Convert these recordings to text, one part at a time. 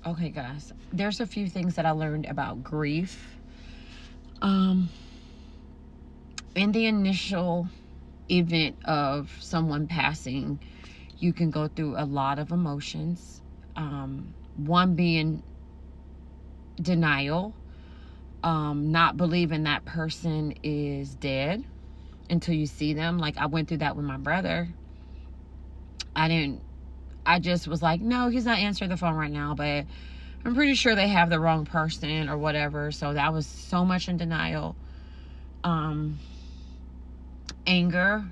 Okay, guys, there's a few things that I learned about grief. Um, in the initial event of someone passing, you can go through a lot of emotions. One being denial, not believing that person is dead until you see them. Like, I went through that with my brother. I just was like, no, he's not answering the phone right now, but I'm pretty sure they have the wrong person or whatever. So that was so much in denial. Anger,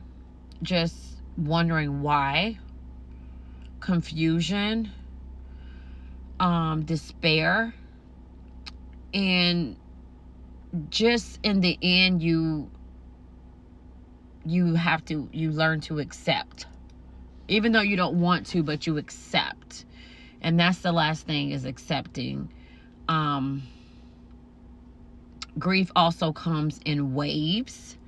just wondering why. Confusion, despair, and just in the end, you learn to accept, even though you don't want to, but you accept. And that's the last thing, is accepting. Grief also comes in waves.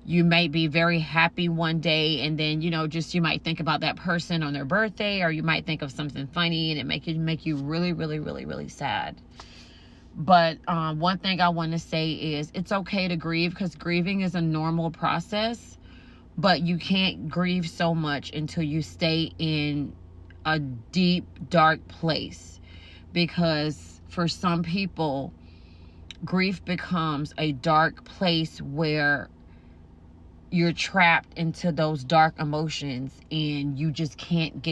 You may be very happy one day, and then, just you might think about that person on their birthday, or you might think of something funny, and it make you really, really, really, really sad. But one thing I want to say is it's okay to grieve, because grieving is a normal process, but you can't grieve so much until you stay in a deep, dark place. Because for some people, grief becomes a dark place where you're trapped into those dark emotions, and you just can't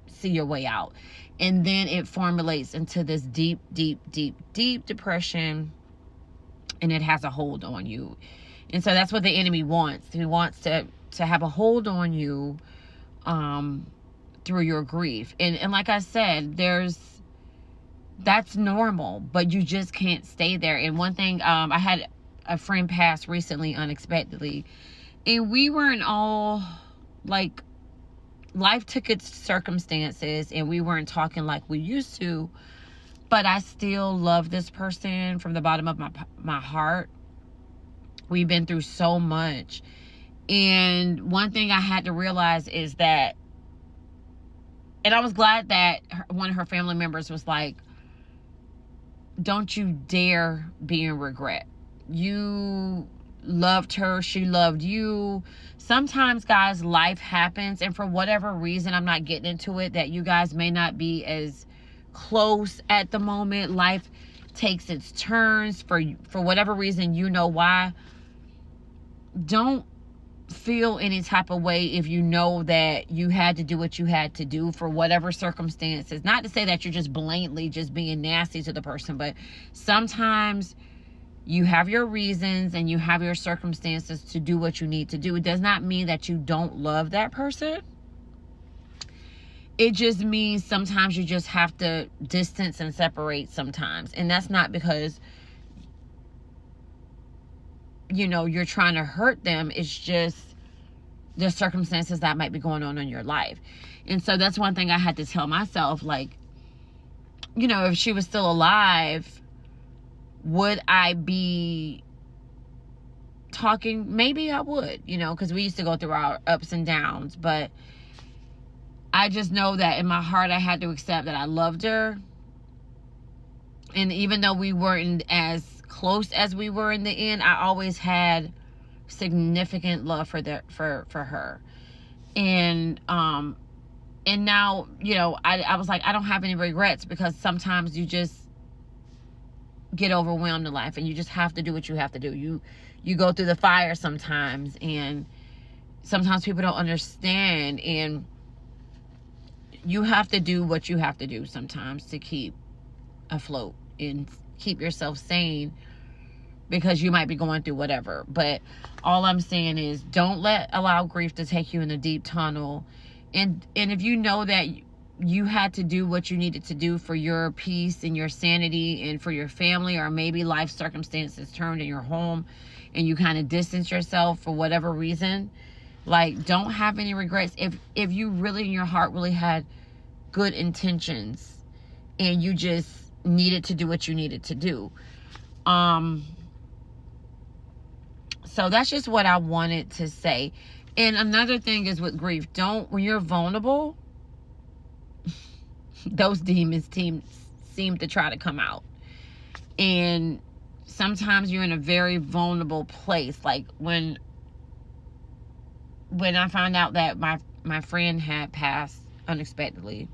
see your way out. And then it formulates into this deep, deep, deep, deep depression, and it has a hold on you. And so that's what the enemy wants. He wants to have a hold on you through your grief. And like I said, that's normal, but you just can't stay there. And one thing, I had a friend pass recently unexpectedly, and we weren't all like, life took its circumstances, and we weren't talking like we used to, but I still love this person from the bottom of my heart. We've been through so much. And one thing I had to realize is that, and I was glad that one of her family members was like, don't you dare be in regret. You loved her, she loved you. Sometimes, guys, life happens, and for whatever reason, I'm not getting into it, that you guys may not be as close at the moment. Life takes its turns for whatever reason, why. Don't feel any type of way if you know that you had to do what you had to do for whatever circumstances. Not to say that you're just blatantly just being nasty to the person, but sometimes you have your reasons and you have your circumstances to do what you need to do. It does not mean that you don't love that person. It just means sometimes you just have to distance and separate sometimes. And that's not because you're trying to hurt them. It's just the circumstances that might be going on in your life. And so that's one thing I had to tell myself, like, if she was still alive, would I be talking? Maybe I would, because we used to go through our ups and downs. But I just know that in my heart, I had to accept that I loved her. And even though we weren't as close as we were in the end, I always had significant love for her. And now, I was like, I don't have any regrets, because sometimes you just get overwhelmed in life, and you just have to do what you have to do. You go through the fire sometimes, and sometimes people don't understand, and you have to do what you have to do sometimes to keep afloat and keep yourself sane, because you might be going through whatever. But all I'm saying is, don't allow grief to take you in a deep tunnel. And if you know that you had to do what you needed to do for your peace and your sanity and for your family, or maybe life circumstances turned in your home and you kind of distance yourself for whatever reason, like, don't have any regrets. If you really in your heart really had good intentions and you just needed to do what you needed to do. So that's just what I wanted to say. And another thing is with grief, when you're vulnerable, those demons seem to try to come out. And sometimes you're in a very vulnerable place. Like when I found out that my friend had passed unexpectedly,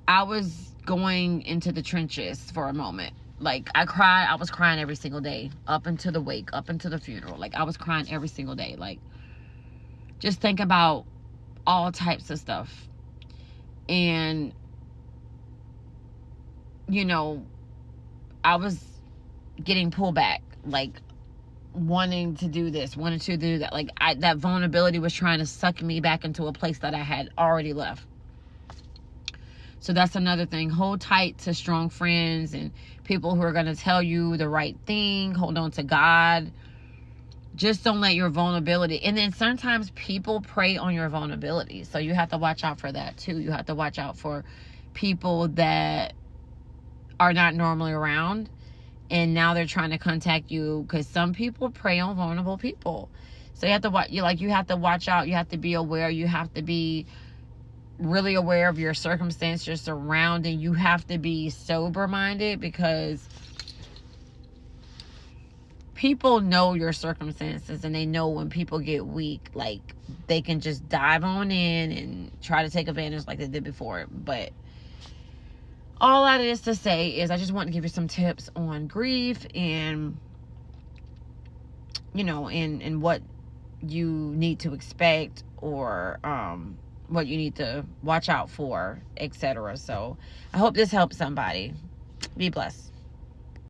I was going into the trenches for a moment. Like, I was crying every single day, up until the wake, up until the funeral. Like, I was crying every single day. Like, just think about all types of stuff. And, you know, I was getting pulled back, like, wanting to do this, wanting to do that. Like, that vulnerability was trying to suck me back into a place that I had already left. So that's another thing. Hold tight to strong friends and people who are going to tell you the right thing. Hold on to God. Just don't let your vulnerability. And then sometimes people prey on your vulnerability. So you have to watch out for that too. You have to watch out for people that are not normally around. And now they're trying to contact you, because some people prey on vulnerable people. So you have to watch. You have to watch out. You have to be aware. You have to be really aware of your circumstance, your surrounding. You have to be sober-minded, because people know your circumstances, and they know when people get weak, like, they can just dive on in and try to take advantage like they did before. But all that is to say is I just want to give you some tips on grief, and, you know, and what you need to expect, or what you need to watch out for, etc. So I hope this helps somebody. Be blessed.